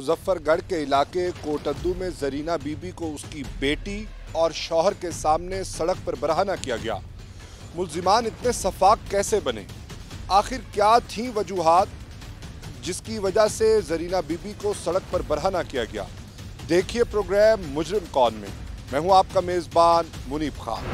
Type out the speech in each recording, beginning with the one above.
मुजफ्फरगढ़ के इलाके कोटद्दू में जरीना बीबी को उसकी बेटी और शौहर के सामने सड़क पर बरहना किया गया। मुल्जिमान इतने सफाक कैसे बने? आखिर क्या थी वजूहात जिसकी वजह से जरीना बीबी को सड़क पर बरहना किया गया? देखिए प्रोग्राम मुजरिम कौन में। मैं हूं आपका मेजबान मुनीब खान।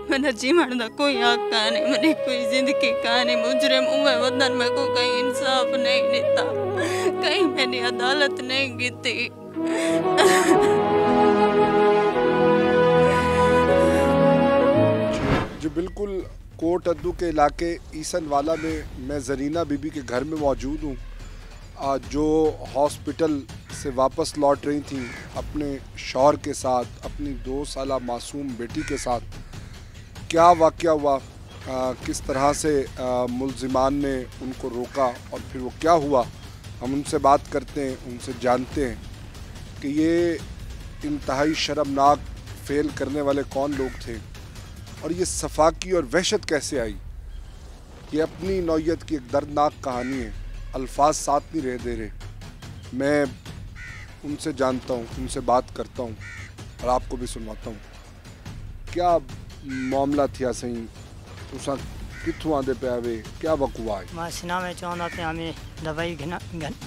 मैंने जीवन का कोई हक काने, मैंने कोई जिंदगी काने। मुजरिम उमे वतन में को कहीं इंसाफ नहीं देता, कहीं मैंने अदालत नहीं की थी। जी बिल्कुल, कोटद्दू के इलाके ईसनवाला में मैं जरीना बीबी के घर में मौजूद हूँ, जो हॉस्पिटल से वापस लौट रही थी अपने शौहर के साथ, अपनी 2 साला मासूम बेटी के साथ। क्या वाक़या हुआ, किस तरह से मुल्जिमान ने उनको रोका और फिर वो क्या हुआ, हम उनसे बात करते हैं, उनसे जानते हैं कि ये इंतहाई शर्मनाक फेल करने वाले कौन लोग थे और ये सफाकी और वहशत कैसे आई। ये अपनी नौयत की एक दर्दनाक कहानी है, अल्फाज साथ नहीं रह दे रहे। मैं उनसे जानता हूँ, उनसे बात करता हूँ और आपको भी सुनवाता हूँ। क्या मामला थिया सही, तुसा कित्थों आंदे पे आवे, क्या वकुआ है? मैं सिना में चाहता पे हमें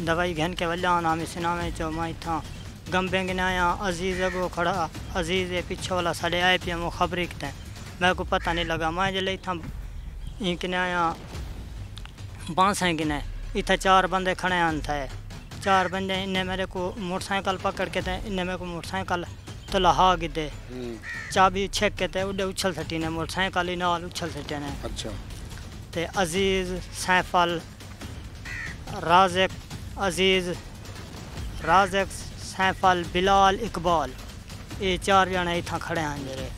दवाई घन के वल्ला हमें सिना में चो मैं था गंबे गिनाया अजीज अगो खड़ा, अजीज पीछे वाला साढ़े आए पे वो खबर कितने मेरे को पता नहीं लगा। मैं जल्दी था गिनाया बांसें गिने, इतना 4 बंदे खड़े आन थे। 4 बंदे इन्हें मेरे को मोटरसाइकिल पकड़ के थे, इन्हें मेरे को मोटरसाइकिल तो लहा गिदे चाबी छेक के थे उड़े उछल सटी ने मोटरसाइकिल नाल उछल सटे ने। अच्छा। ते अजीज सैफल राज़िक, अजीज राज़िक सैफल बिलाल इकबाल, ये 4 जने इतना खड़े हैं जेरे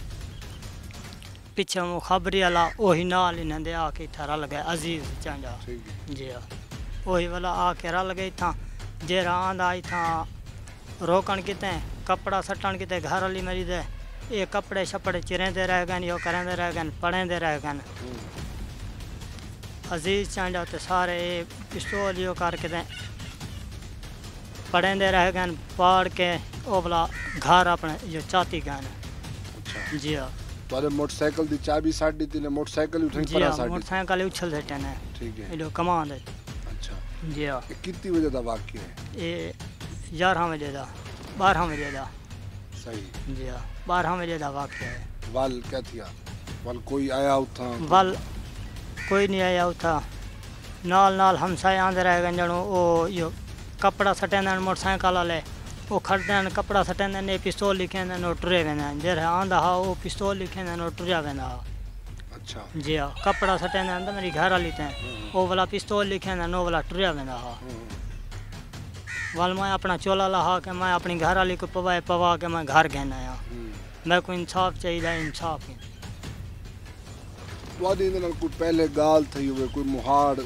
पीछे वो खबरी वाला वही नाल इन्हें दे आके इतना रल गए। अजीज चांजा जी हाँ, वही वाला आके रल गए इतना जेरा आंदा इतना रोकन किते कपड़ा सटन किते घर वाली मेरी दे ये कपड़े शपड़े चिरेंदे रह गए, यो करेंदे रह गए, पढ़ेंदे रह गए। अजीज चांडा ते सारे पिस्तौल यो करके दे पढ़ेंदे रह गए, पढ़ के ओ भला घर अपने जो चाहती गए। अच्छा। जी हाँ, तुम्हारे मोटरसाइकिल दी चाबी साड़ दी थी ने, मोटरसाइकिल उठनी पड़ा साड़ दी। मोटरसाइकिल उछल सटे ने। ठीक है, ये कमान दे। अच्छा। जी हाँ, कितनी बजे दा वाकया है? ये 11 बजे दा 12 बजे दा। सही। जी हाँ, 12 बजे दा वाकया है। वाल क्या थिया? वाल कोई आया उठा? वाल कोई नहीं आया उठा, नाल नाल हमसाए आंदे रह गए जणो ओ यो कपड़ा सटेंदे मोटरसाइकिल वाले वो खड़दे कपड़ा सटेंदे ने पिस्तौल लिखेंदे नो टुरे वेंदे जेरे आंदा हा वो पिस्तौल लिखेंदे नो टुरिया वेंदा। अच्छा। जी हाँ, कपड़ा सटेंदे अंदर मेरी घर वाली थे वो वाला पिस्तौल लिखेंदे नो वाला टुरिया वेंदा हा। वाल मैं अपना चोला लहा के मैं अपनी घर वाली को पवा के मैं घर गहना आया। मैं को इंसाफ चाहिए, इंसाफ ही कोई पहले गाल थी हुए, कोई मुहाड़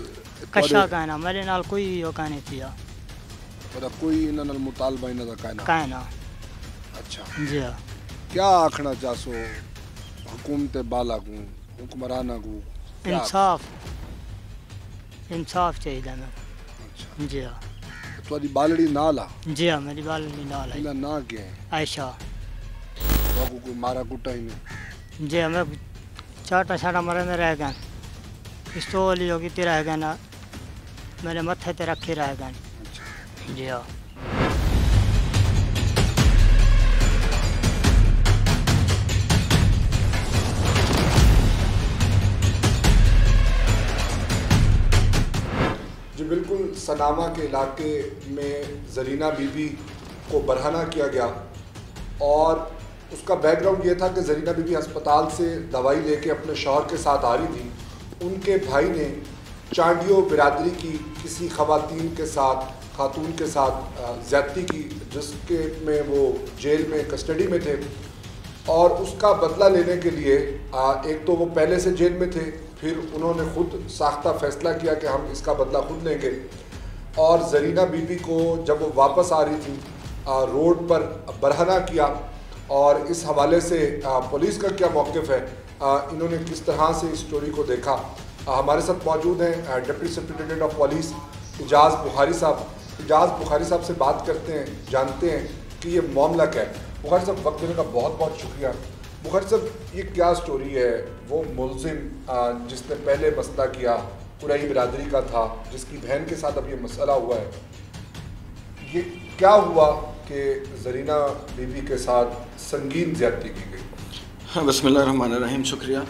कशा कहना मेरे नाल कोई यो कहनी थी और कोई इन नाल मुतालबा इन दा कहना। अच्छा। जी हां, क्या आखना चाहसो हुकूमत बाला को, हुक्मराना को? इंसाफ, इंसाफ चाहिए मैं। अच्छा। जी हां, तुम्हारी बालड़ी नाल आ? जी हाँ, मेरी बालड़ी नाल है। ना क्या है? आयशा। बाबू को मारा कुटा ही नहीं? जी हाँ, मैं चाटा छाटा मरने रह गए, पिस्तौल ही होगी रह गए ना, मेरे मत्थे ते रखे रह गए। अच्छा। जी हाँ। जी बिल्कुल, सनामा के इलाके में जरीना बीबी को बरहना किया गया और उसका बैकग्राउंड ये था कि जरीना बीबी अस्पताल से दवाई लेके अपने शौहर के साथ आ रही थी। उनके भाई ने चांडियो बिरादरी की किसी खातून के साथ ज़्यादती की, जिसके में वो जेल में कस्टडी में थे और उसका बदला लेने के लिए एक तो वो पहले से जेल में थे, फिर उन्होंने खुद साख्ता फ़ैसला किया कि हम इसका बदला खुद लेंगे। और जरीना बीबी को जब वो वापस आ रही थी रोड पर बरहना किया और इस हवाले से पुलिस का क्या मौक़िफ़ है, इन्होंने किस तरह से इस स्टोरी को देखा। हमारे साथ मौजूद हैं deputy superintendent of police Ejaz Bukhari साहब। इजाज़ बुखारी साहब से बात करते हैं, जानते हैं कि ये मामला क्या है। बुखारी साहब, वक्त देने का बहुत बहुत शुक्रिया। बुखारी साहब, ये क्या स्टोरी है? वो मुलजिम जिसने पहले मसला किया कुरैशी बिरादरी का था, जिसकी बहन के साथ अब ये मसला हुआ है, ये क्या हुआ कि ज़रीना बीबी के साथ संगीन ज़्यादती की गई? हाँ, बिस्मिल्लाहिर्रहमानिर्रहीम, शुक्रिया।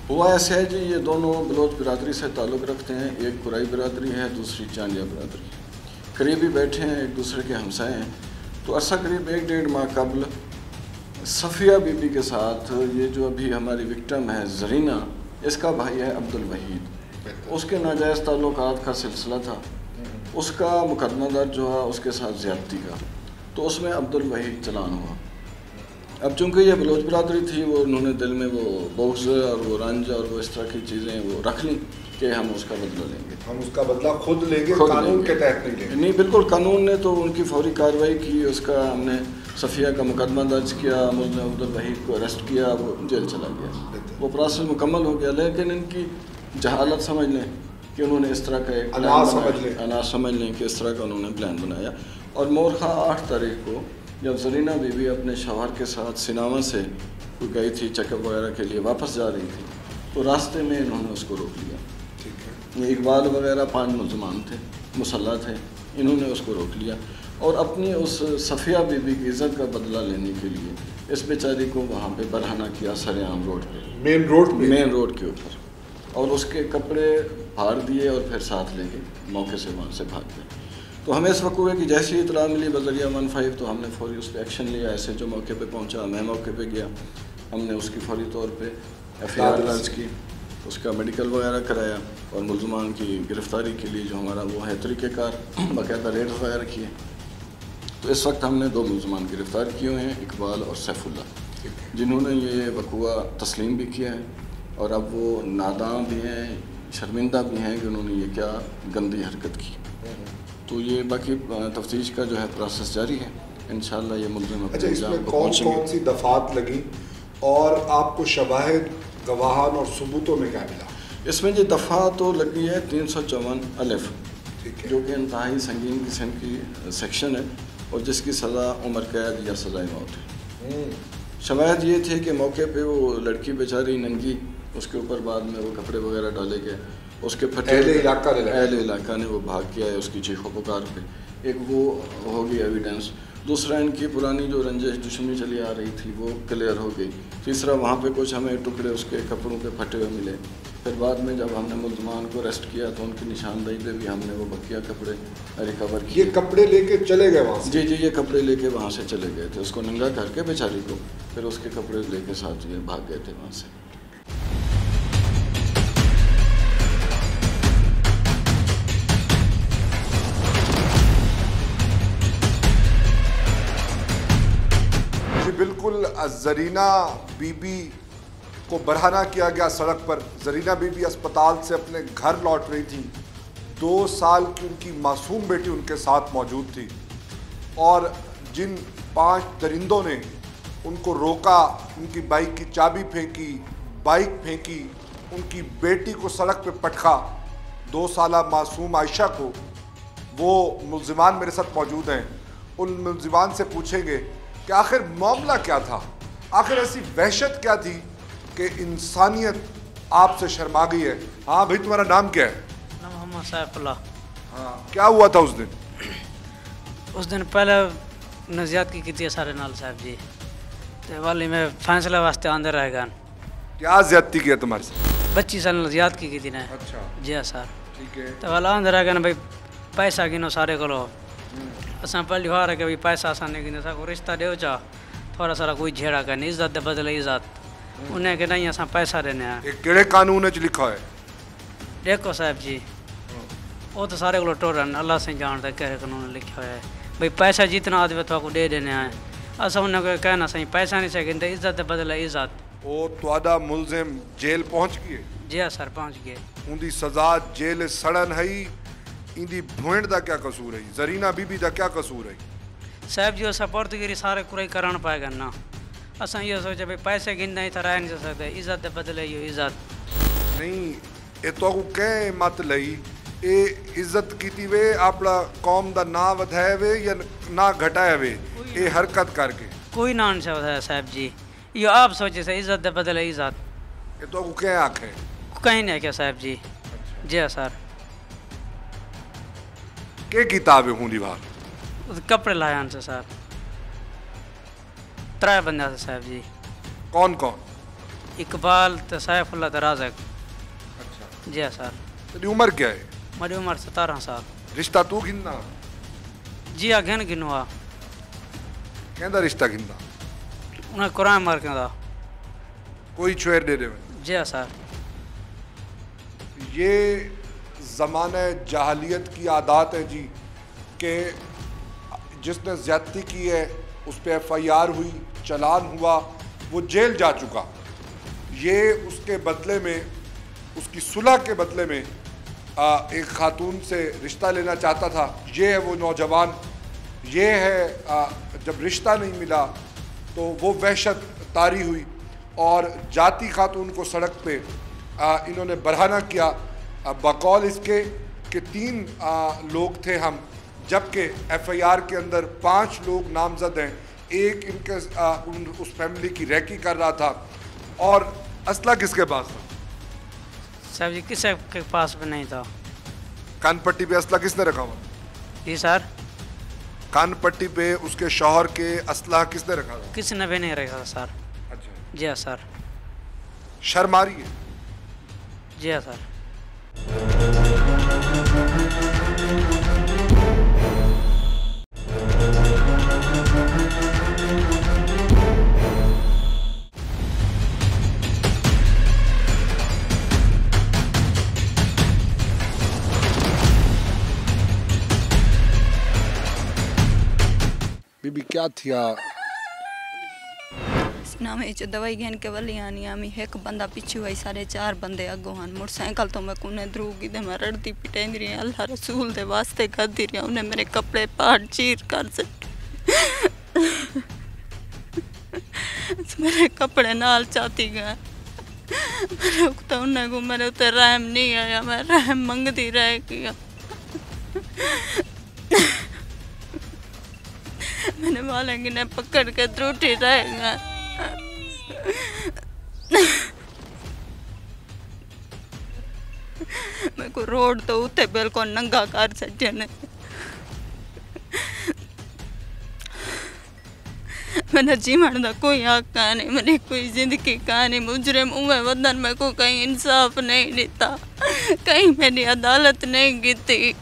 हुआ ऐसे है जी, ये दोनों बलोच बिरादरी से ताल्लुक़ रखते हैं। एक कुरैशी बिरादरी है, दूसरी चांदिया बिरादरी। करीबी बैठे हैं, एक दूसरे के हमसाए हैं। तो अरसा करीब 1-1.5 माह कबल सफ़िया बीबी के साथ ये जो अभी हमारी विक्टिम है ज़रीना, इसका भाई है अब्दुल वहीद, उसके नाजायज़ ताल्लुकात का सिलसिला था। उसका मुकदमा दर्ज हुआ उसके साथ ज़्यादती का, तो उसमें अब्दुल वहीद चलान हुआ। अब चूँकि ये बलोच बिरादरी थी, वो उन्होंने दिल में वो बुग़्ज़ और वो रंज और वो इस तरह की चीज़ें वो रख लीं कि हम उसका बदला लेंगे, हम उसका बदला खुद लेंगे, कानून के तहत नहीं लेंगे। नहीं, बिल्कुल कानून ने तो उनकी फौरी कार्रवाई की। उसका हमने सफ़िया का मुकदमा दर्ज किया, मुल्ज़िम अब्दुल वहीद को अरेस्ट किया, वो जेल चला गया। वो प्रोसेस मुकम्मल हो गया। लेकिन इनकी जहालत समझ लें कि उन्होंने इस तरह का एक अनाज समझ लें कि इस तरह का उन्होंने प्लान बनाया। और मोरखा 8 तारीख को जब ज़रीना बीबी अपने शौहर के साथ सिनावा से गई थी चेकअप वगैरह के लिए, वापस जा रही थी, तो रास्ते में इन्होंने उसको रोक लिया। ये इकबाल वगैरह 5 मुलजमान थे, मुसल्लह थे, इन्होंने उसको रोक लिया और अपनी उस सफ़िया बीबी की इज़्ज़त का बदला लेने के लिए इस बेचारी को वहाँ पे बरहना किया, सरेआम रोड पे, मेन रोड के ऊपर, और उसके कपड़े फाड़ दिए और फिर साथ लेके मौके से वहाँ से भाग गए। तो हमें इस वक्त हुए कि जैसी इतला मिली बज़रिया 15 तो हमने फौरी उस पर एक्शन लिया। ऐसे जो मौके पे पहुँचा, मैं मौके पे गया, हमने उसकी फौरी तौर पे FIR दर्ज की, उसका मेडिकल वगैरह कराया और मुलजमान की गिरफ़्तारी के लिए जो हमारा वो है तरीक़ेकार, बाकायदा रेड वगैरह किए। तो इस वक्त हमने 2 मुलजमान गिरफ़्तार किए हुए हैं, इकबाल और सैफुल्ला, जिन्होंने ये वक़ुआ तस्लीम भी किया है और अब वो नादां भी हैं, शर्मिंदा भी हैं कि उन्होंने ये क्या गंदी हरकत की। तो ये बाकी तफ्तीश का जो है प्रोसेस जारी है, इंशाअल्लाह ये मुलज़िम। अच्छा, इसमें कौन सी दफ़ात लगी और आपको शवाहिद, गवाहान और सबूतों में क्या मिला? इसमें जो दफ़ा तो लगी है 354 अलिफ, जो कि इंतहाई संगीन किस्म की सेक्शन है और जिसकी सज़ा उम्र कैद या सज़ाए मौत है। शवाहिद ये थे कि मौके पे वो लड़की बेचारी नंगी, उसके ऊपर बाद में वो कपड़े वगैरह डाले गए, उसके फटे अहले इलाका ने वो भाग किया है उसकी चीखों पुकार पे। एक वो होगी एविडेंस। दूसरा, इनकी पुरानी जो रंजिश दुश्मनी चली आ रही थी वो क्लियर हो गई। तीसरा, वहाँ पे कुछ हमें टुकड़े उसके कपड़ों के फटे हुए मिले। फिर बाद में जब हमने मुलजमान को अरेस्ट किया तो उनकी निशानदेही पे भी हमने वो बकिया कपड़े रिकवर किए। ये कपड़े लेके चले गए वहाँ से? जी, ये कपड़े लेके वहाँ से चले गए थे, उसको नंगा करके बेचारी को, फिर उसके कपड़े लेके साथ ये भाग गए थे वहाँ से। बिल्कुल, ज़रीना बीबी को बरहना किया गया सड़क पर। ज़रीना बीबी अस्पताल से अपने घर लौट रही थी। 2 साल की उनकी मासूम बेटी उनके साथ मौजूद थी और जिन 5 दरिंदों ने उनको रोका, उनकी बाइक की चाबी फेंकी, बाइक फेंकी, उनकी बेटी को सड़क पे पटका, 2 साला मासूम आयशा को, वो मुलजिमान मेरे साथ मौजूद हैं। उन मुलजिमान से पूछेंगे कि आखिर मामला क्या था, आखिर ऐसी वहशत क्या थी कि इंसानियत आपसे शर्मा गई है। हाँ भाई, तुम्हारा नाम क्या है? नाम मोहम्मद सैफुल्लाह। हाँ, क्या हुआ था उस दिन? उस दिन पहले नज़ियात की थी सारे नाल साहब जी, तो वाली में फैसले वास्ते आंदे रहेगा। क्या ज्यादती किया तुम्हारे साथ? बच्ची साल नज़ियात की थी ना। अच्छा जी हाँ सर, ठीक है। तो वाला आंदे रहेगा भाई, पैसा गिनो सारे को असा पहली बार है कि भाई पैसा आसाने की को रिश्ता दो चा थोड़ा सारा कोई झेड़ा करनी, इज्जत दे बदले इज्जत, उन्हें कि नहीं असा पैसा देने हैं। केड़े कानून च लिखा है? देखो साहब जी, वो तो सारे को टोरन अल्लाह से जानता है क्या कानून लिखा हुआ है। भाई पैसा जितना आदमी तो दे देने हैं, असा उन्हें कोई कहना सही पैसा नहीं सकेंगे, इज्जत दे बदले इज्जत। वो तुआदा मुलजिम जेल पहुँच गए? जी हाँ सर, पहुँच गए। उनकी सजा जेल सड़न है, इंदी भेड़ का क्या कसूर है? ज़रीना बीबी का क्या कसूर है? साहब जी सपोर्टगिरी सारे कुराई करान पाएगा ना, असां इहो सोचे भई पैसे गिनदा आहियूं त रह नहीं सकते, इज़त दे बदले इहो इज़त नहीं ये तो कह मत लई ये इज्जत की वे अपना कौम का ना वधाया वे या ना घटाया वे ये हरकत करके कोई ना है साहब जी, यो आप सोचे से इज़त दे बदले इज़त ये तो क्या आखे कहीं नहीं क्या साहब जी। जी हाँ सर, के किताबें हूँ दीवार कपड़े लाए हमसे साहब, 3 बंदा थे साहब जी, कौन कौन? इकबाल तो सैफुल्ला तो राज़क। अच्छा जी हाँ सर। तेरी उम्र क्या है? मेरी उम्र 17 साल। रिश्ता तू गिनना? जी हाँ घिन गिनवा कहता रिश्ता गिनना उन्हें कुरान मार के कोई छुएर दे दे। जी हाँ सर। ये ज़माने जहालियत की आदत है जी कि जिसने ज़्यादती की है उस पर FIR हुई, चालान हुआ, वो जेल जा चुका, ये उसके बदले में, उसकी सुलह के बदले में एक खातून से रिश्ता लेना चाहता था। ये है वो नौजवान, ये है जब रिश्ता नहीं मिला तो वो वहशत तारी हुई और जाती खातून को सड़क पे इन्होंने बरहाना किया बकौल इसके कि 3 लोग थे हम, जबकि FIR के अंदर 5 लोग नामजद हैं। एक इनके उस फैमिली की रैकी कर रहा था। और असला किसके पास था? साहब जी किसी के पास भी नहीं था। कान पट्टी पे असला किसने रखा हुआ? जी सर। कान पट्टी पे उसके शौहर के असला किसने रखा था? किसी ने भी नहीं रखा सर। अच्छा जी हाँ सर। शर्म आ रही है? जी हाँ सर। बीबी क्या थिया? ना में जो दवाई घेन के वली आनी आमी एक बंदा पीछे हुई 4.5 बंदे अगो हन मोटरसाइकिल तो मैं कुने द्रूगी दे मैं रड़ती पिटेंदी रही अल्लाह रसूल दे वास्ते करदी रही उन्हें मेरे कपड़े पाट चीर कर से मेरे कपड़े नाल चाती गए मेरे तो उन्हें को मेरे उते रहम नहीं आया, मैं रहम मंगती रह गया। मैंने वालेंगे ने पकड़ के त्रुटि रहेगा। मेरे को रोड तो उते बिल्कुल नंगा कर छड़े ने। मैंने जीवन का कोई हक नहीं, मैंने कोई जिंदगी का नहीं। मुजरिम उवे वदन में को कहीं इंसाफ नहीं देता, कहीं मेरी अदालत नहीं की थी।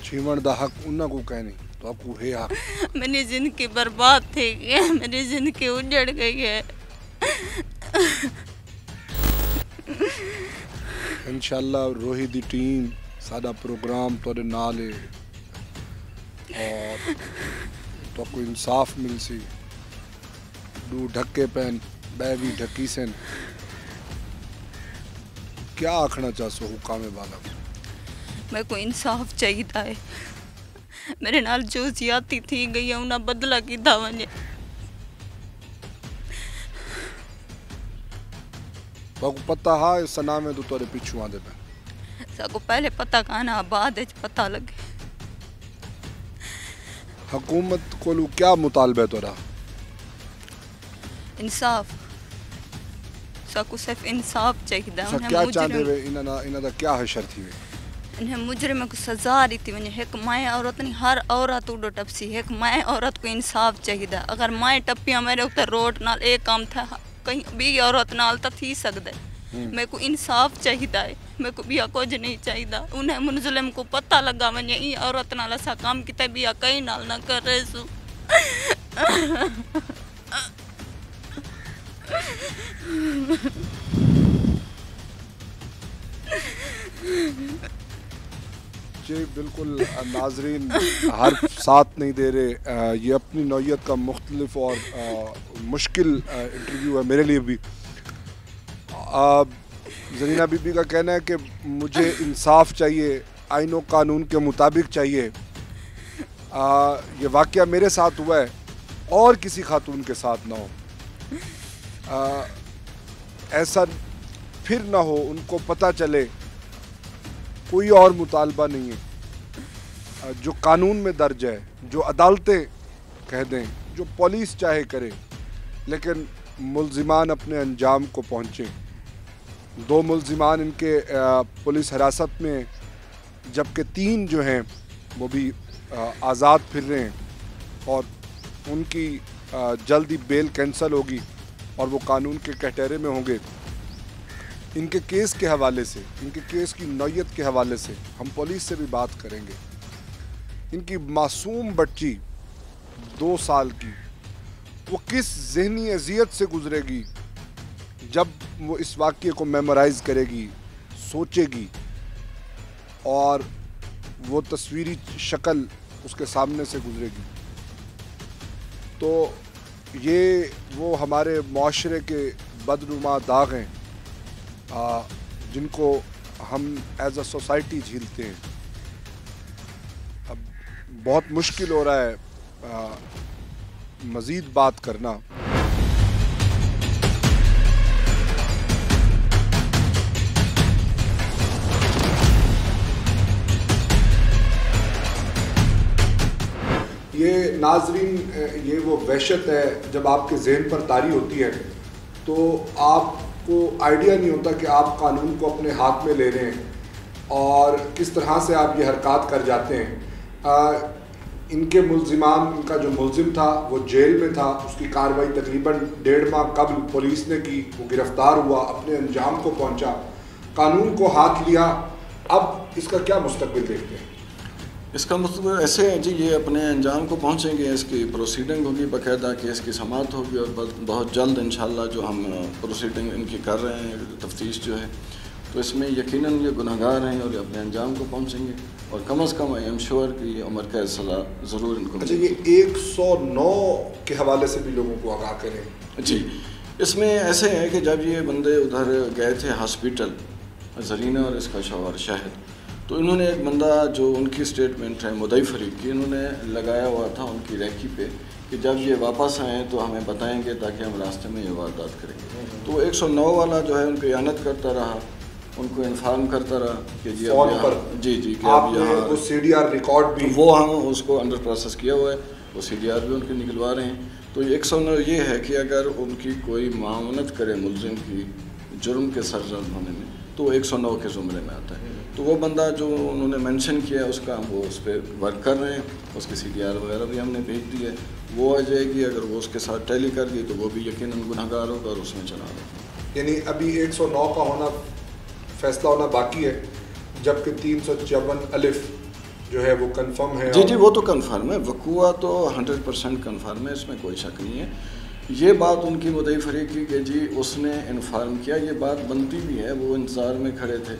जीवन का हक उन्ना को कहनी तो आपको है हक। मेरी जिंदगी बर्बाद थी गई, मेरी जिंदगी उजड़ गई है। इंशाल्लाह रोही दी टीम सादा प्रोग्राम तोरे नाल है और तो को इंसाफ मिल सी। दू ढक्के पहन बैवी ढकी सन। क्या आखना चाहसो हुकामे वाला? मेरे को इंसाफ चाहिए है। मेरे नाल जो ज्यादती थी गई है उन्हें बदला किया वने। बाकू पता है सना में तो तोरे पीछू आंदे पे सबको पहले पता कहना बाद पता लगे। हुकूमत को क्या मुतालबा तोरा? इंसाफ, सबको सिर्फ इंसाफ चाहिए। क्या चाहते वे इना दा क्या हशर थी वे? इन्हें मुजरिम को सजा दी वने। एक माए औरत नहीं, हर औरत उडो टपसी। एक माए औरत को इंसाफ चाहिए। अगर माए टपिया मेरे उत्ते रोड नाल एक काम था कहीं भी औरत नाल तो थी सकदे। मेरे को इंसाफ चाहिए है, मेरे को बिया कुछ नहीं चाहिए। उन्हें मुजरिम को पता लगा वने ई औरत नाल असा काम किता बिया कहीं नाल ना कर रहे सु। जी बिल्कुल नाजरीन हर साथ नहीं दे रहे। ये अपनी नौयत का मुख्तलिफ और मुश्किल इंटरव्यू है मेरे लिए भी। ज़रीना बीबी का कहना है कि मुझे इंसाफ चाहिए, आईन व कानून के मुताबिक चाहिए। ये वाक़या मेरे साथ हुआ है और किसी खातून के साथ ना हो, ऐसा फिर ना हो, उनको पता चले कोई और मुतालबा नहीं है जो कानून में दर्ज है, जो अदालतें कह दें, जो पुलिस चाहे करे, लेकिन मुल्जिमान अपने अंजाम को पहुँचे। 2 मुल्जिमान इनके पुलिस हिरासत में, जबकि 3 जो हैं वो भी आज़ाद फिर रहे हैं और उनकी जल्दी बेल कैंसिल होगी और वो कानून के कटहरे में होंगे। इनके केस के हवाले से, इनके केस की नौयत के हवाले से हम पुलिस से भी बात करेंगे। इनकी मासूम बच्ची 2 साल की, वो किस ज़हनी अज़ियत से गुजरेगी जब वो इस वाक़ये को मेमोराइज़ करेगी, सोचेगी और वो तस्वीरी शक्ल उसके सामने से गुजरेगी। तो ये वो हमारे मुआशरे के बदनुमा दाग हैं जिनको हम एज अ सोसाइटी झेलते हैं। अब बहुत मुश्किल हो रहा है मज़ीद बात करना। ये नाजरीन, ये वो वहशत है जब आपके जहन पर तारी होती है तो आपको आइडिया नहीं होता कि आप कानून को अपने हाथ में ले रहे हैं और किस तरह से आप ये हरकत कर जाते हैं। इनके मुल्जिमान, इनका जो मुल्जिम था वो जेल में था, उसकी कार्रवाई तकरीबन 1.5 माह कबल पुलिस ने की, वो गिरफ़्तार हुआ, अपने अंजाम को पहुंचा, कानून को हाथ लिया। अब इसका क्या मुस्तकबिल देखते हैं? इसका मतलब ऐसे है जी, ये अपने अंजाम को पहुंचेंगे, इसकी प्रोसीडिंग होगी, बाकायदा केस की समाअत होगी और बहुत जल्द इंशाल्लाह जो हम प्रोसीडिंग इनकी कर रहे हैं, तफ्तीश जो है, तो इसमें यकीनन ये गुनहगार हैं और ये अपने अंजाम को पहुंचेंगे और कम अज़ कम आई एम श्योर कि ये उम्र कैद सज़ा ज़रूर इनको। अच्छा, ये 109 के हवाले से भी लोगों को आगाह करें। जी, इसमें ऐसे है कि जब ये बंदे उधर गए थे हॉस्पिटल, ज़रीना और इसका शौहर शाहिद, तो इन्होंने एक बंदा जो उनकी स्टेटमेंट है मुदई फरीक की, इन्होंने लगाया हुआ था उनकी रैकी पे कि जब ये वापस आएँ तो हमें बताएंगे ताकि हम रास्ते में ये वारदात करेंगे। तो 109 वाला जो है उनको यानत करता रहा, उनको इन्फॉर्म करता रहा कि जी अब यहाँ, जी कि अब यहाँ वो CDR रिकॉर्ड भी, तो वो हम उसको अंडर प्रोसेस किया हुआ है, वो CDR भी उनके निकलवा रहे हैं। तो 109 ये है कि अगर उनकी कोई मामनत करे मुलजिम की जुर्म के सरजद होने में तो 109 के ज़ुमरे में आता है। तो वो बंदा जो उन्होंने मेंशन किया उसका हम वो उस पर वर्क कर रहे हैं, उसकी CDR वगैरह भी हमने भेज दी है, वो आ जाएगी। अगर वो उसके साथ टैली कर गई तो वो भी यकीनन गुनहगार होगा और उसमें चला रहा। यानी अभी 109 का होना, फैसला होना बाकी है, जबकि 354 अलिफ जो है वो कंफर्म है। जी, वो तो कंफर्म है, वकूआ तो 100% कंफर्म है, इसमें कोई शक नहीं है। ये बात उनकी मुदई फरीक की कि जी उसने इन्फॉर्म किया, ये बात बनती भी है, वो इंतज़ार में खड़े थे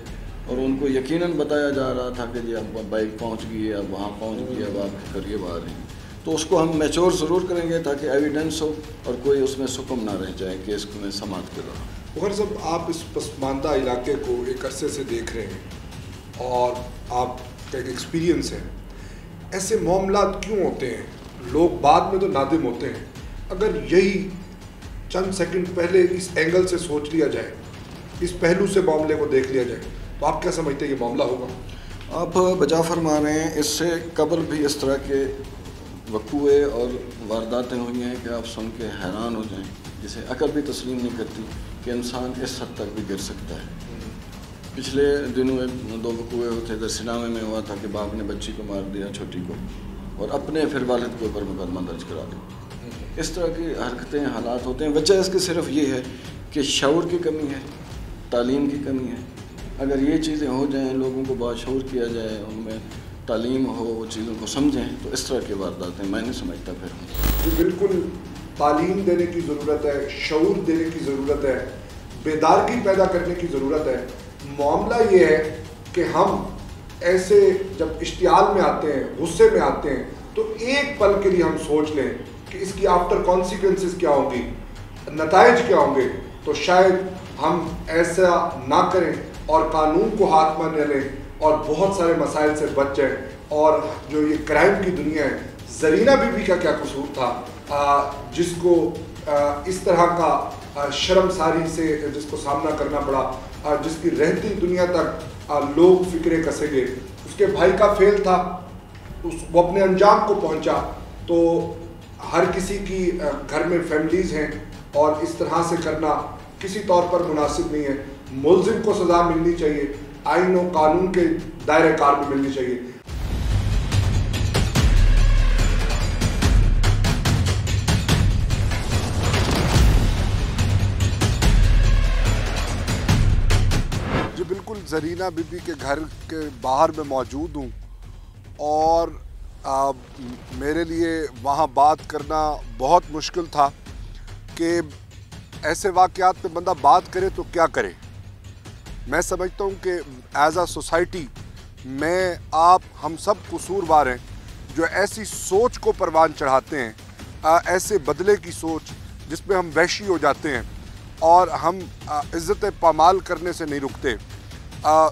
और उनको यकीनन बताया जा रहा था कि जी अब बाइक पहुंच गई है, अब वहाँ पहुंच गई है, अब आप करिए बाहर हैं। तो उसको हम मैच्योर ज़रूर करेंगे ताकि एविडेंस हो और कोई उसमें सुकम ना रह जाए केस में समाअत के दौरान। उमर साहब, आप इस पसमानदा इलाके को एक अरसे से देख रहे हैं और आपका एक एक्सपीरियंस है, ऐसे मामलात क्यों होते हैं? लोग बाद में तो नादिम होते हैं। अगर यही चंद सेकंड पहले इस एंगल से सोच लिया जाए, इस पहलू से मामले को देख लिया जाए, तो आप क्या समझते हैं ये मामला होगा? आप बजा फरमा रहे हैं, इससे कबल भी इस तरह के वकूए और वारदातें हुई हैं कि आप सुन के हैरान हो जाएं, जिसे अकल भी तस्लीम नहीं करती कि इंसान इस हद तक भी गिर सकता है। पिछले दिनों 2 वकूए होते थे, सिनामे में हुआ था कि बाप ने बच्ची को मार दिया, छोटी को, और अपने फिर वालिद के ऊपर मुकदमा दर्ज करा दिया। इस तरह की हरकतें, हालात होते हैं। वजह इसकी सिर्फ ये है कि शऊर की कमी है, तालीम की कमी है। अगर ये चीज़ें हो जाएं, लोगों को बाशऊर किया जाए, उनमें तालीम हो, वो चीज़ों को समझें, तो इस तरह की वारदातें मैं नहीं समझता फिर। जी बिल्कुल, तालीम देने की ज़रूरत है, शऊर देने की ज़रूरत है, बेदारगी पैदा करने की ज़रूरत है। मामला ये है कि हम ऐसे जब इश्तियाल में आते हैं, गुस्से में आते हैं, तो एक पल के लिए हम सोच लें कि इसकी आफ्टर कॉन्सिक्वेंसेस क्या होंगी, नताइज क्या होंगे, तो शायद हम ऐसा ना करें और कानून को हाथ में न लें और बहुत सारे मसाइल से बच जाएं। और जो ये क्राइम की दुनिया है, ज़रीना बीबी का क्या कसूर था जिसको इस तरह का शर्मसारी से जिसको सामना करना पड़ा, जिसकी रहती दुनिया तक लोग फिक्रे कसेंगे। उसके भाई का फेल था, वो अपने अंजाम को पहुंचा। तो हर किसी की घर में फैमिलीज़ हैं और इस तरह से करना किसी तौर पर मुनासिब नहीं है। मुल्ज़िम को सज़ा मिलनी चाहिए, आइन और कानून के दायरे कार में मिलनी चाहिए। जी बिल्कुल, ज़रीना बीबी के घर के बाहर मैं मौजूद हूँ और मेरे लिए वहाँ बात करना बहुत मुश्किल था कि ऐसे वाक़यात पे बंदा बात करे तो क्या करे। मैं समझता हूँ कि एज आ सोसाइटी में आप हम सब कसूरवार हैं जो ऐसी सोच को परवान चढ़ाते हैं, ऐसे बदले की सोच जिसमें हम वहशी हो जाते हैं और हम इज़्ज़त पामाल करने से नहीं रुकते।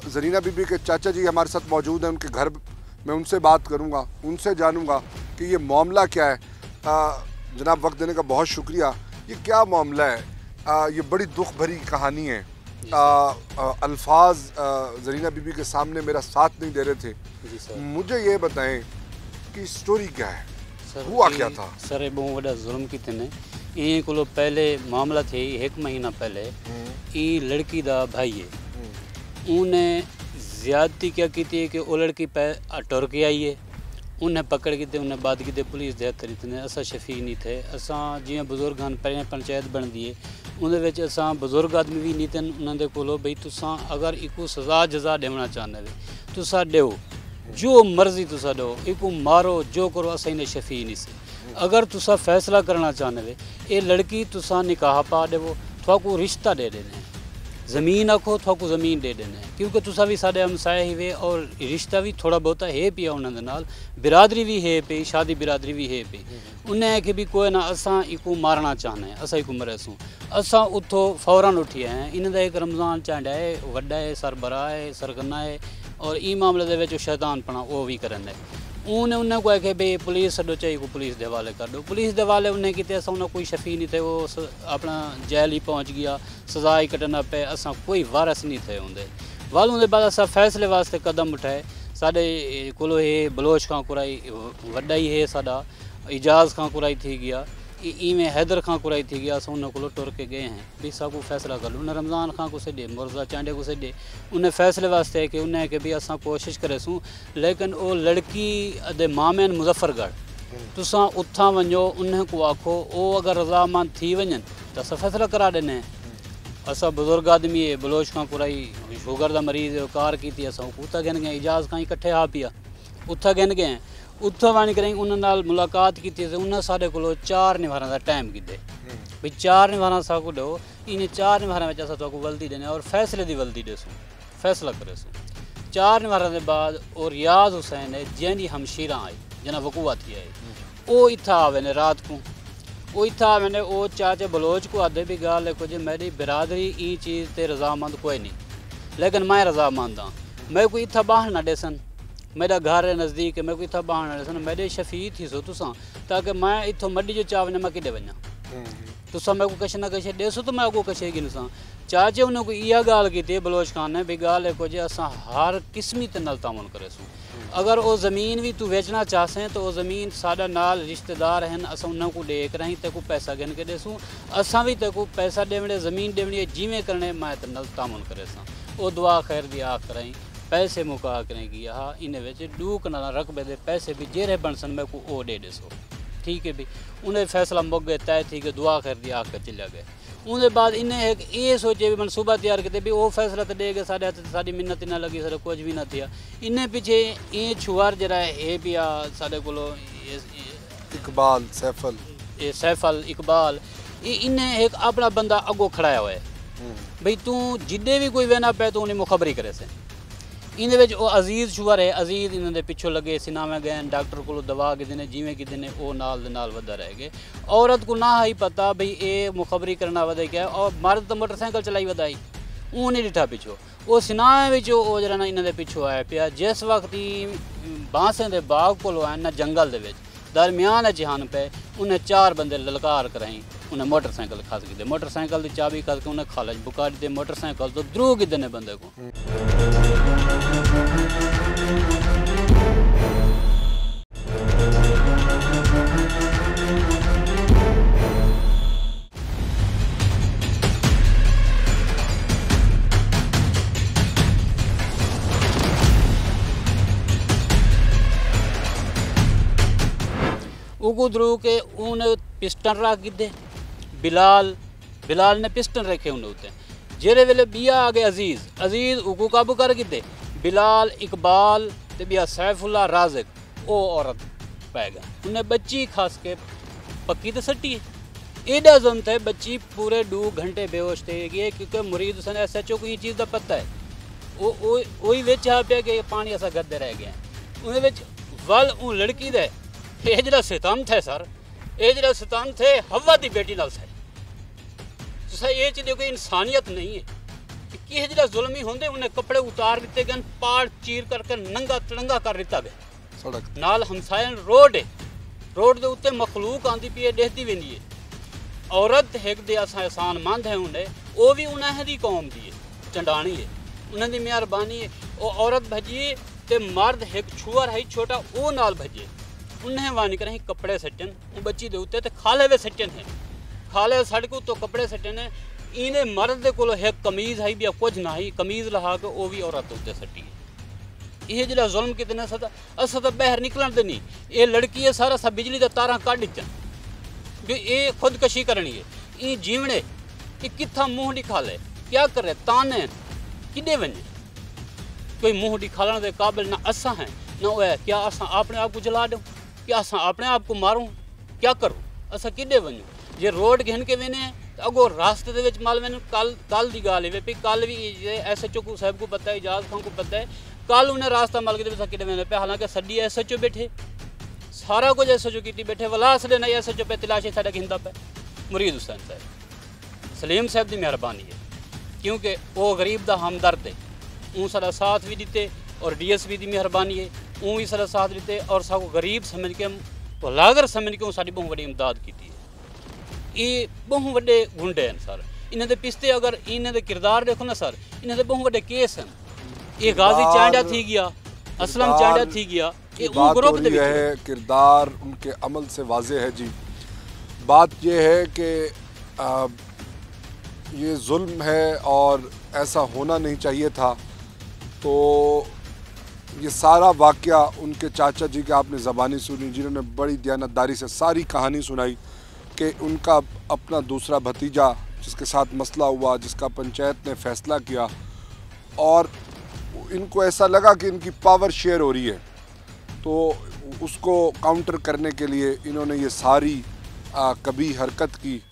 ज़रीना बीबी के चाचा जी हमारे साथ मौजूद हैं, उनके घर मैं उनसे बात करूंगा, उनसे जानूंगा कि ये मामला क्या है। जनाब वक्त देने का बहुत शुक्रिया। ये क्या मामला है? ये बड़ी दुख भरी कहानी है। अल्फाज ज़रीना बीबी के सामने मेरा साथ नहीं दे रहे थे। जी सर, मुझे ये बताएं कि स्टोरी क्या है, सर हुआ क्या था? सर ये बहुत बड़ा जुल्म किते ने। इन को पहले मामला थे 1 महीना पहले ये लड़की दा भाई है, उन्हें ज़्यादती क्या की थी कि वो लड़की टुर के आई है, उन्हें पकड़ के थे, उन्हें बाद की पुलिस दे हथ ने। असा शफी नहीं थे, असा जियां बुजुर्ग हैं पहले पंचायत बनती है उन्हें असा बुजुर्ग आदमी भी नहीं थे उन्होंने को बई तुसा अगर इको सज़ा जजा देना चाहते हो तुसा दो, जो मर्जी तुसा दो, इको मारो जो करो, असा इन्हें शफी नहीं से। अगर तुसा फैसला करना चाहते हो ये लड़की तुसा निकाह पा देवो, थोको रिश्ता दे देने, ज़मीन आखो थोको ज़मीन दे देने, क्योंकि तुसा भी साढ़े हमसाए ही वे और रिश्ता भी थोड़ा बहुता है पिया उन्होंने नाल, बिरादरी भी है पी, शादी बिरादरी भी है पी। उन्हें कि भी कोई ना असा इको मारना चाहने, असा इको मरे सूँ, असा उतो फौरन उठी हैं। इन्हें एक रमज़ान चांडा है, वड्डा है, सरबरा है, सरगना है और ई मामले दे शैतान पना वो भी करन है। उन्हें को आखे भाई पुलिस छो चाहिए को पुलिस के हवाले कर दो, पुलिस के हवाले उन्हें किते असा उन्हें कोई शफी नहीं थे, वो अपना जेल ही पहुँच गया, सज़ा ही कटना पे, असा कोई वारस नहीं थे होंगे। वाल उनके बाद असा फैसले वास्ते कदम उठाए, साढ़े को ये बलोच खां कुराई वड्डा ही है, साडा इजाज़ खां कुराई थी गया, इवें हैदर खां कुराई थी गया, अस उन को टुर के गए हैं भी साकू फैसला कर लो। उन्हें रमज़ान खां को छे, मुर्जा चांडे को छे, उन्हें फैसले वास्ते है कि उन्हें कि भी असा कोशिश करे सूँ, लेकिन वो लड़की दे मामे मुजफ्फरगढ़ तुसा उथा वञो, उन्हें को आखो वो अगर रज़ामंद थी वञन तो अस फैसला करा देने। असा बुजुर्ग आदमी है, बलोच खां कुराई शुगर का मरीज़ कार की थी, अस उथा गन गए, इजाज़ खां इकट्ठे आ पिया उथा गन गए, उत्थों वण करें उन्होंने मुलाकात की, उन्हें साढ़े को 4 निवार का टाइम किते भाई 4 निवार साकू दो, इन 4 निवार में अस वल्दी देने और फैसले की वल्दी देसूँ, फैसला करे सूँ। 4 निवार के बाद और रियाज हुसैन है जैनी हमशीरा आई जना वकूआ थी आई, वो इतना आवे ने रात को, वो इतना आवे ने, वो चाचे बलोच को आदे भी गाल है कुछ मेरी बिरादरी ई चीज़ ते रजामंद कोई नहीं, लेकिन मैं रजामंद हाँ, मैं कोई इतना बाहर ना देसन, मेरा घर है नज़दीक है, मैं कोई इतना बाहर ना देसन, मेरे शफी थी सो तुसा, ताकि मैं इतों मड्डी जो चावने मैं किडे वञा, तुसा मैं को कछ ना कछ देसो तो मैं अगो कछे गिनसा। चाचे उन्हें को इया गाल की थी बलोच खान ने भी गाल है कुछ असा हर किस्मी ते नाल तामुन करे सूँ। अगर वो ज़मीन भी तू बेचना चाहें तो वो ज़मीन साडा नाल रिश्तेदार हैं, अस उन्होंने को देख रही ते को पैसा गिन के देसूँ, असा भी ते को पैसा देवने ज़मीन देवनी जिमें करने मैं ते नाल तामुन करे सा। वो दुआ खैर दी आ कराई पैसे मुका करें कि हाँ इन्हें वेच डूक ना रकबे दे पैसे भी जेरे बनसन मैं को ओ दे देसो, ठीक है भी। उन्हें फैसला मुक गए, तय थी कि दुआ कर दी आकर चले गए। उनके बाद इन्हें एक ये सोचे भी मनसूबा तैयार किए भी वो फैसला तो दे गए, साढ़े हथ साड़ी मिन्नत ना लगी, साढ़े कुछ भी ना थिया। इन्हें पीछे ये छुआर जरा है भी आ साढ़े को इकबाल सैफल, ये सैफल इकबाल, ये इन्हें एक अपना बंदा अगो खड़ाया हुआ है भाई तू जिदे भी कोई वेना पे तो उन्हें मुखबरी करे से। इन अजीज़ शुवर है, अजीज़ इन्होंने पिछों लगे सिनावे गए, डॉक्टर को दवा कि देने जिमें कि देने वो नाल वधा रह गए। औरत को ना ही पता भाई ये मुखबरी करना वधा क्या है, और मर्द तो मोटरसाइकिल चलाई वधाई ऊ नहीं डिठा पिछो, ਉਹ ਸਿਨਾਏ ਵਿੱਚ ਉਹ ਜਿਹੜਾ ਨਾ ਇਹਨਾਂ ਦੇ ਪਿੱਛੋਂ ਆਇਆ ਪਿਆ। ਜਿਸ ਵਕਤ ਹੀ ਬਾਂਸੇ ਦੇ ਬਾਗ ਕੋਲ ਆਇਆ ਨਾ ਜੰਗਲ ਦੇ ਵਿੱਚ दरमियान जहान पे उन्हें 4 बंदे ललकार कराई। उन्हें मोटरसाइकिल खस गई, मोटरसाइकिल की चाबी खस के उन्हें खालज बुका दी मोटरसाइकिल तो द्रू गिदे ने बंदे को। उगू द्रू के उन्हें पिस्टन रख गिदे। बिलाल ने पिस्टन रखे उन्हें उत्ते। जेरे वेले बिया आ गए अजीज उगू काबू कर गिदे। बिलाल इकबाल ते बिया सैफुल्ला राज़िक ओ औरत पै गया। उन्हें बच्ची खास के पक्की तो सट्टी एडा जुल्म थे। बच्ची पूरे 2 घंटे बेहोश थे गए क्योंकि मुरीद हुसैन SHO को ये चीज़ का पता है। वही विच आ पे कि पानी ऐसा गद्दे रह गया। उन्हें विच वल उ लड़की दे ये जरा सितम थे सर, ये जरा सितम थे हवा की बेटी नाल सर। तो ये चीज़ कोई इंसानियत नहीं है कि जरा जुल्म ही होंगे। उन्हें कपड़े उतार दिते गए, पाड़ चीर करके नंगा तड़ंगा कर दिता गया। सड़क नाल हमसायन रोड है, रोड के उत्ते मखलूक आती पी है, देखती वेंदी है। औरत एक दे असा एहसान मंद है उन्हें, वो भी उन्हें दी कौम दी है, चंडानी है, उन्हें दी मेहरबानी है। वो औरत भजिए तो मर्द एक छुअर है छोटा वो नाल भजिए। उन्हें वानी करें कपड़े सट्टन वो बच्ची दे उत्ते ते खाले वे सट्टन है, खाले सड़क तो कपड़े सट्टन है। इन्हें मर्द दे कोलो एक कमीज़ है भी कुछ ना ही, कमीज़ लहा के वो भी औरत उत्ते सट्टी है। ये जरा जुल्म कितने सदा असा तो बहर निकलन दे नहीं। ये लड़की है सारा सा बिजली का तारा कढ़ चन भी ये खुदकशी करनी है। ये जीवने कि कितना मुँह दिखा ले क्या करे ताने किडे बने कोई मुँह दिखाने के काबिल ना असा है ना वो है। क्या असा अपने आप को जला दो, क्या असा अपने आप को मारूं, क्या करूं, असा किडे वनूं। जे रोड घिन के वेने तो अगो रास्ते दे विच माल मैंने कल दी गाल है भी कल भी SHO को साहब को पता है, इजाज खान को पता है। कल उन्हें रास्ता माल के किडे वेने पे, हालांकि सड्डी SHO बैठे सारा कुछ SHO की बैठे वलास दे नहीं SHO पे तलाशी साडा हिंदा पे मुरीद हुसैन साहब सलीम साहब की मेहरबानी है क्योंकि वो गरीब का हमदर्द है। ऊँ सारा साथ भी दिते और DSP की मेहरबानी है, ऊँ भी सारा साथ दिते और साको गरीब समझ के भलागर समझ के साड़ी बहुत बड़ी इमदाद की है। ये बहुत बड़े गुंडे हैं सर, इन्हें पिछते अगर इन्हें किरदार देखो ना सर, इन्हें बहुत बड़े केस हैं। ये गाजी चांडा थी गया, असलम चांडा थी गया, ये ग्रुप है। किरदार उनके अमल से वाजे है जी। बात ये है कि ये जुल्म है और ऐसा होना नहीं चाहिए था। तो ये सारा वाक़या उनके चाचा जी के आपने ज़बानी सुनी, जिन्होंने बड़ी दयानतदारी से सारी कहानी सुनाई कि उनका अपना दूसरा भतीजा जिसके साथ मसला हुआ, जिसका पंचायत ने फ़ैसला किया और इनको ऐसा लगा कि इनकी पावर शेयर हो रही है, तो उसको काउंटर करने के लिए इन्होंने ये सारी कभी हरकत की।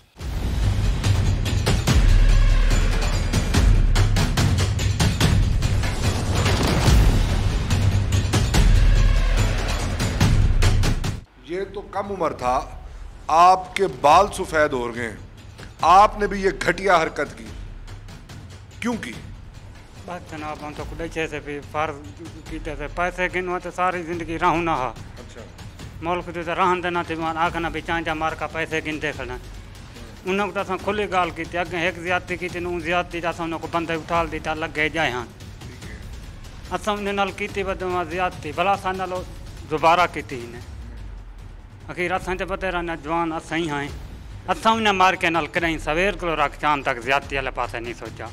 ये तो कम उम्र था, आपके बाल सफ़ेद हो गए, आपने भी ये घटिया हरकत की, क्यों की? बस जनाब हम तो खुद से भी फर्ज कीते थे, पैसे गिनवा तो सारी जिंदगी रहूँ ना हा। अच्छा मुल्क तो रहन देना थी मान आखना भी चांचा मार का पैसे गिनते खड़ा उन्होंने तो अस खुली गाल की अगे एक ज्यादती की ज्यादती उनको बंदे उठाल दी लगे जाए हाँ अस उन्हें की ज्यादती भला असा नालो दोबारा की इन्हें आखिर असें तो पता रहना जवान अस ही हाँ अस उन्हें मार के नाल करें सवेर को रख शाम तक ज्यादती वाले पासे नहीं सोचा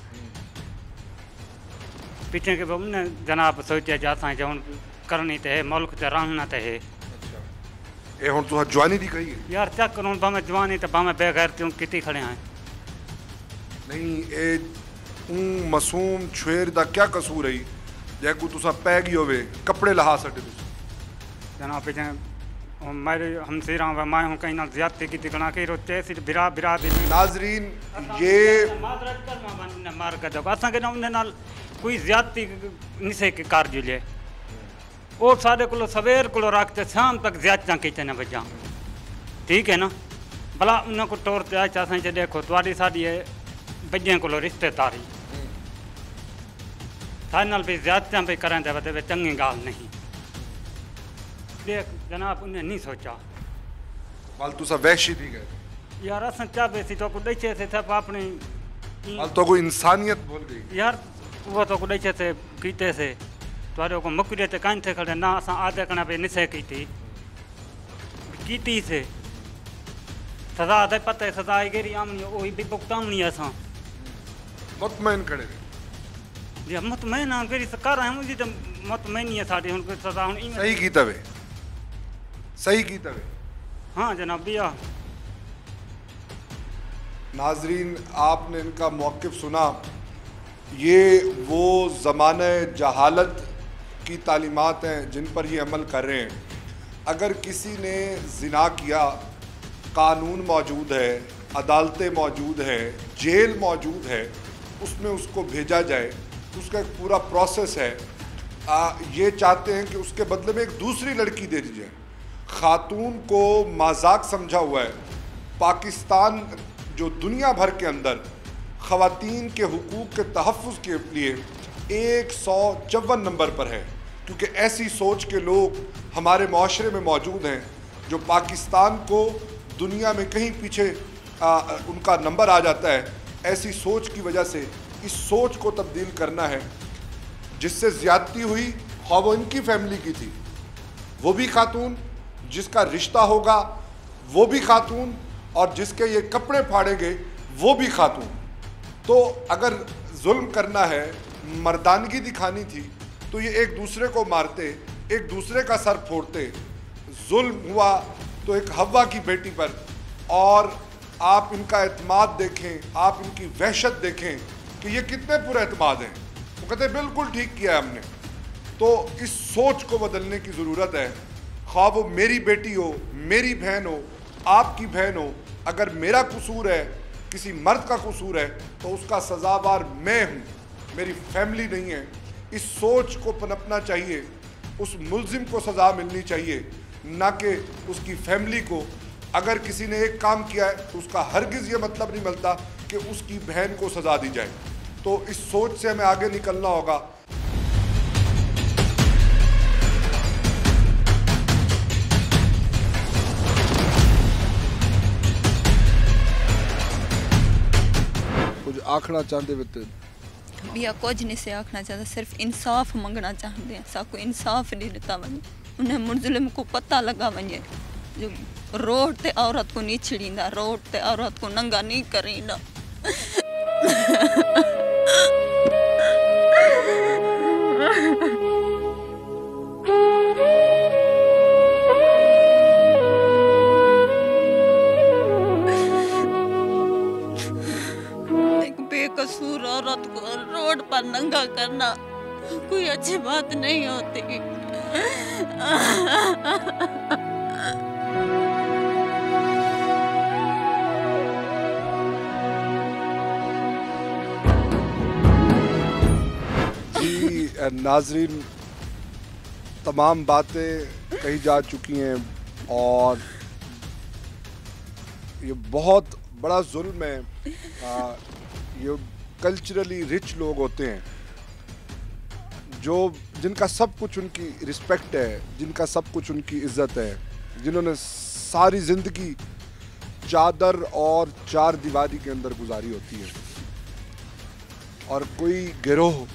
पीछे के उन्हें जनाब सोचा जो असा जो हूँ करनी तो है मुल्क से रहना तो है ए हुण तुहां जवानी दी कही यार चक करूँ भावें जवानी तो भावें बेगैरती कितनी खड़े हैं नहीं ए मासूम छुएर दा क्या कसूर है जैको तुसा पै गई होवे कपड़े लहा सटे जनाब पीछे मेरे हम सिरा मैं हूँ कहीं ना ज्यादती की तिकना की रोचे सिर बिरा बिरा दी नाजरीन ये मार कर दो असा के ना उन्हें नाल कोई ज्यादती निसे के कार जुले वो साढ़े को सवेर को रखते शाम तक ज्यादा खींचे न बजा ठीक है ना भला उनको तौर पर अस देखो थोड़ी साड़ी बजे को रिश्तेदारी थारे नाल भी ज़्यादतियां भी करें तो चंगी गाल नहीं। देख जनाब उन्हें नहीं सोचा फालतू सा वहशी थी गए यार अस क्या बेसी तो को ॾेचे थे सब अपनी फालतू को इंसानियत भूल गई यार वो तो को ॾेचे थे कीते से तुआरे को मुकरे ते कान थे खड़े ना असां आदे कना पे निसे कीती से सजा दे पता है सजा आई गेरी आमनी ओ भी भुगतावनी असां मुतमैन करे जी मुतमैन आ गेरी सरकार है मुझे तो मुतमैन ही है साडी हुन को सजा हुन सही की तवे सही की तवे। हाँ जनाब भैया। नाजरीन आपने इनका मौक़िफ़ सुना। ये वो ज़माने जहालत की तालीमात हैं जिन पर ये अमल कर रहे हैं। अगर किसी ने ज़िना किया, कानून मौजूद है, अदालतें मौजूद है, जेल मौजूद है, उसमें उसको भेजा जाए, उसका एक पूरा प्रोसेस है। ये चाहते हैं कि उसके बदले में एक दूसरी लड़की दे दी जाए। खातून को मजाक समझा हुआ है। पाकिस्तान जो दुनिया भर के अंदर ख़वातीन के हुकूक़ के तहफ़्फ़ुज़ के लिए 154 नंबर पर है, क्योंकि ऐसी सोच के लोग हमारे माशरे में मौजूद हैं जो पाकिस्तान को दुनिया में कहीं पीछे उनका नंबर आ जाता है। ऐसी सोच की वजह से इस सोच को तब्दील करना है। जिससे ज़्यादती हुई ख्वाह वो इनकी फैमिली की थी, वो भी खातून, जिसका रिश्ता होगा वो भी खातून, और जिसके ये कपड़े फाड़ेंगे वो भी खातून। तो अगर जुल्म करना है, मर्दानगी दिखानी थी, तो ये एक दूसरे को मारते, एक दूसरे का सर फोड़ते। जुल्म हुआ तो एक हव्वा की बेटी पर। और आप इनका एतमाद देखें, आप इनकी वहशत देखें कि ये कितने पुरएतमाद हैं। वो कहते हैं बिल्कुल ठीक किया है हमने। तो इस सोच को बदलने की ज़रूरत है। ख्वाह वो मेरी बेटी हो, मेरी बहन हो, आपकी बहन हो, अगर मेरा कसूर है, किसी मर्द का कसूर है, तो उसका सज़ावार मैं हूँ, मेरी फैमिली नहीं है। इस सोच को पनपना चाहिए। उस मुल्ज़िम को सज़ा मिलनी चाहिए, ना कि उसकी फैमिली को। अगर किसी ने एक काम किया है तो उसका हरगिज़ ये मतलब नहीं मिलता कि उसकी बहन को सज़ा दी जाए। तो इस सोच से हमें आगे निकलना होगा। कुछ आखना चाहते वे भैया कुछ नहीं से आखना चाहता, सिर्फ इंसाफ मंगना चाहते हैं। साको इंसाफ नहीं दिता वने, उन्हें मुज़लिम को पता लगा वने जो रोड ते औरत को नहीं छिड़ींदा, रोड ते औरत को नंगा नहीं करींदा। एक बेकसूर औरत को रोड पर नंगा करना कोई अच्छी बात नहीं होती। नाजरीन, तमाम बातें कही जा चुकी हैं और ये बहुत बड़ा जुल्म है। ये कल्चरली रिच लोग होते हैं जो जिनका सब कुछ उनकी रिस्पेक्ट है, जिनका सब कुछ उनकी इज्जत है, जिन्होंने सारी ज़िंदगी चादर और चार दीवारी के अंदर गुजारी होती है। और कोई गिरोह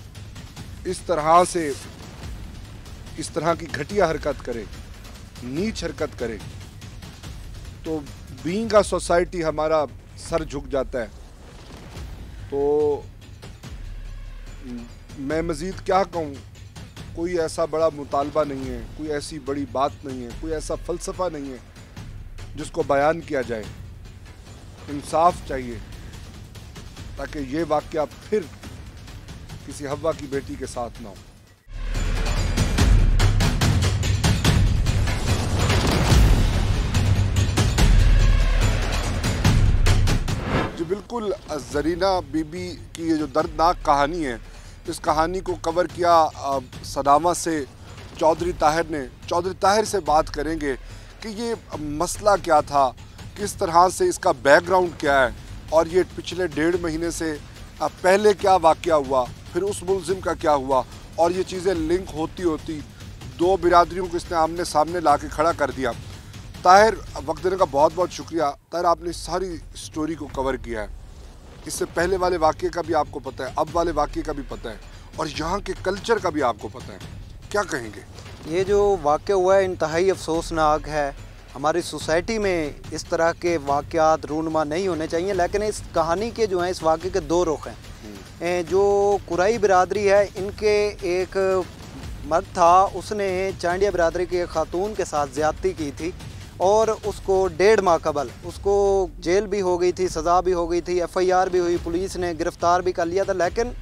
इस तरह से, इस तरह की घटिया हरकत करे, नीच हरकत करे, तो बीइंग अ सोसाइटी हमारा सर झुक जाता है। तो मैं मज़ीद क्या कहूँ, कोई ऐसा बड़ा मुतालबा नहीं है, कोई ऐसी बड़ी बात नहीं है, कोई ऐसा फ़लसफ़ा नहीं है जिसको बयान किया जाए। इंसाफ चाहिए ताकि ये वाक़या फिर किसी हव्वा की बेटी के साथ ना हो। जी बिल्कुल, ज़रीना बीबी की ये जो दर्दनाक कहानी है, इस कहानी को कवर किया सदामा से चौधरी ताहिर ने। चौधरी ताहिर से बात करेंगे कि ये मसला क्या था, किस तरह से इसका बैकग्राउंड क्या है, और ये पिछले 1.5 महीने से पहले क्या वाक़या हुआ, फिर उस मुलजिम का क्या हुआ, और ये चीज़ें लिंक होती होती दो बिरादरियों को इसने आमने सामने ला के खड़ा कर दिया। ताहिर, वक्त देने का बहुत बहुत शुक्रिया। ताहिर, आपने सारी स्टोरी को कवर किया है। इससे पहले वाले वाक़ये का भी आपको पता है, अब वाले वाक़ये का भी पता है, और यहाँ के कल्चर का भी आपको पता है। क्या कहेंगे? ये जो वाक़या हुआ है इंतहाई अफसोसनाक है। हमारी सोसाइटी में इस तरह के वाक़यात रूनुमा नहीं होने चाहिए, लेकिन इस कहानी के जो हैं, इस वाक़े के दो रुख हैं। जो कुराई बिरादरी है, इनके एक मर्द था, उसने चांडिया बिरादरी की एक खातून के साथ ज़्यादती की थी और उसको 1.5 माह कबल उसको जेल भी हो गई थी, सज़ा भी हो गई थी, FIR भी हुई, पुलिस ने गिरफ़्तार भी कर लिया था, लेकिन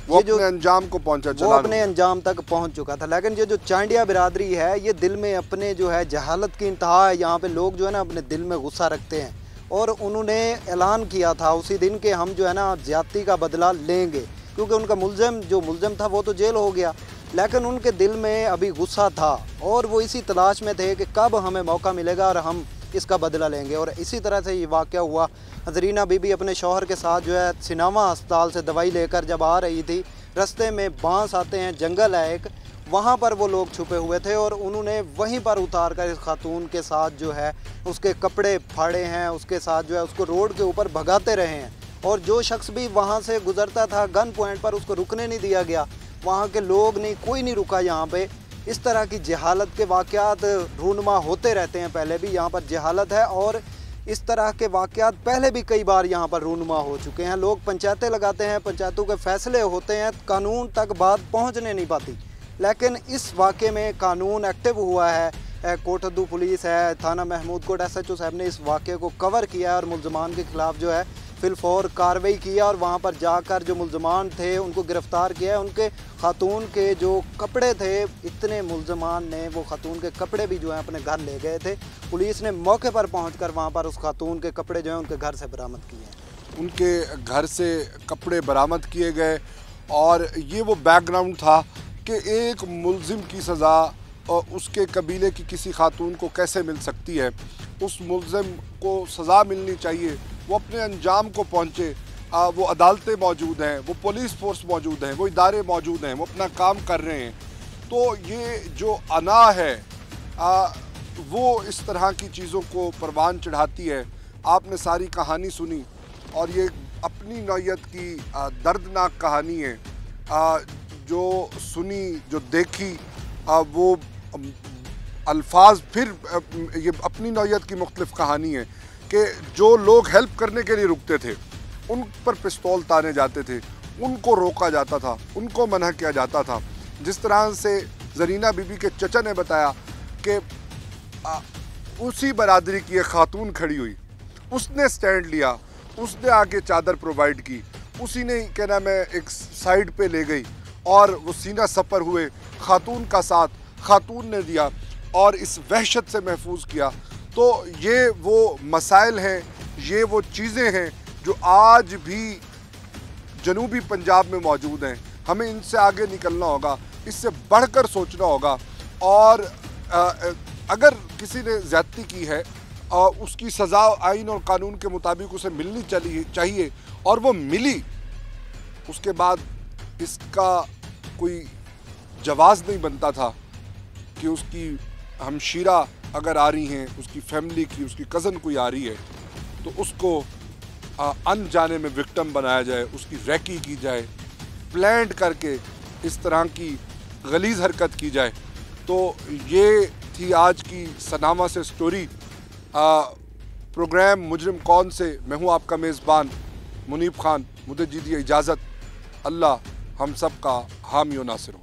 वो अपने अंजाम को पहुंचा, वो अपने अंजाम तक पहुंच चुका था। लेकिन ये जो चांडिया बिरादरी है, ये दिल में अपने जो है जहालत की इंतहा है। यहाँ पे लोग जो है ना अपने दिल में गुस्सा रखते हैं, और उन्होंने ऐलान किया था उसी दिन के हम जो है ना ज़्यादती का बदला लेंगे, क्योंकि उनका मुलज़िम था वो तो जेल हो गया, लेकिन उनके दिल में अभी गुस्सा था और वो इसी तलाश में थे कि कब हमें मौका मिलेगा और हम इसका बदला लेंगे। और इसी तरह से ये वाक़या हुआ। हज़रीना बीबी अपने शौहर के साथ जो है सिनामा अस्पताल से दवाई लेकर जब आ रही थी, रास्ते में बांस आते हैं, जंगल है एक, वहाँ पर वो लोग छुपे हुए थे और उन्होंने वहीं पर उतार कर इस खातून के साथ जो है उसके कपड़े फाड़े हैं, उसके साथ जो है उसको रोड के ऊपर भगाते रहे हैं। और जो शख्स भी वहाँ से गुज़रता था, गन पॉइंट पर उसको रुकने नहीं दिया गया। वहाँ के लोग नहीं, कोई नहीं रुका यहाँ पे। इस तरह की जहालत के वाक़यात रूनुमा होते रहते हैं। पहले भी यहाँ पर जहालत है और इस तरह के वाक़यात पहले भी कई बार यहाँ पर रूनुमा हो चुके हैं। लोग पंचायतें लगाते हैं, पंचायतों के फैसले होते हैं, कानून तक बात पहुँचने नहीं पाती। लेकिन इस वाक़े में कानून एक्टिव हुआ है। कोटद्दू पुलिस है, थाना महमूद कोट SHO साहब ने इस वाक़े को कवर किया और मुलजमान के ख़िलाफ़ जो है फिलफौर कार्रवाई किया और वहाँ पर जाकर जो मुलजमान थे उनको गिरफ़्तार किया है। उनके खातून के जो कपड़े थे, इतने मुलजमान ने वो खातून के कपड़े भी जो है अपने घर ले गए थे। पुलिस ने मौके पर पहुंचकर वहाँ पर उस खातून के कपड़े जो हैं उनके घर से बरामद किए हैं। उनके घर से कपड़े बरामद किए गए और ये वो बैकग्राउंड था कि एक मुलजिम की सज़ा और उसके कबीले की किसी खातून को कैसे मिल सकती है। उस मुलजिम को सज़ा मिलनी चाहिए, वो अपने अंजाम को पहुँचे। वो अदालतें मौजूद हैं, वो पुलिस फोर्स मौजूद हैं, वो इदारे मौजूद हैं, वो अपना काम कर रहे हैं। तो ये जो अना है वो इस तरह की चीज़ों को परवान चढ़ाती है। आपने सारी कहानी सुनी और ये अपनी नौयत की दर्दनाक कहानी है। जो सुनी, जो देखी, वो अल्फाज फिर ये अपनी नौयत की मुख्तलिफ कहानी है कि जो लोग हेल्प करने के लिए रुकते थे उन पर पिस्तौल ताने जाते थे, उनको रोका जाता था, उनको मना किया जाता था। जिस तरह से ज़रीना बीबी के चचा ने बताया कि उसी बरादरी की एक खातून खड़ी हुई, उसने स्टैंड लिया, उसने आगे चादर प्रोवाइड की, उसी ने क्या नाम है एक साइड पे ले गई और वो सीना सपर हुए, खातून का साथ खातून ने दिया और इस वहशत से महफूज किया। तो ये वो मसाइल हैं, ये वो चीज़ें हैं जो आज भी जनूबी पंजाब में मौजूद हैं। हमें इनसे आगे निकलना होगा, इससे बढ़कर सोचना होगा। और अगर किसी ने ज़्यादती की है उसकी सज़ा आइन और कानून के मुताबिक उसे मिलनी चाहिए और वो मिली, उसके बाद इसका कोई जवाज़ नहीं बनता था कि उसकी हमशीरा अगर आ रही हैं, उसकी फैमिली की, उसकी कज़न कोई आ रही है तो उसको अनजाने में विक्टिम बनाया जाए, उसकी रैकी की जाए, प्लान करके इस तरह की गलीज़ हरकत की जाए। तो ये थी आज की सनामा से स्टोरी। प्रोग्राम मुजरिम कौन से, मैं हूँ आपका मेज़बान मुनीब खान। मुझे दीजिए इजाज़त। अल्लाह हम सब का हामी व नासिर हो।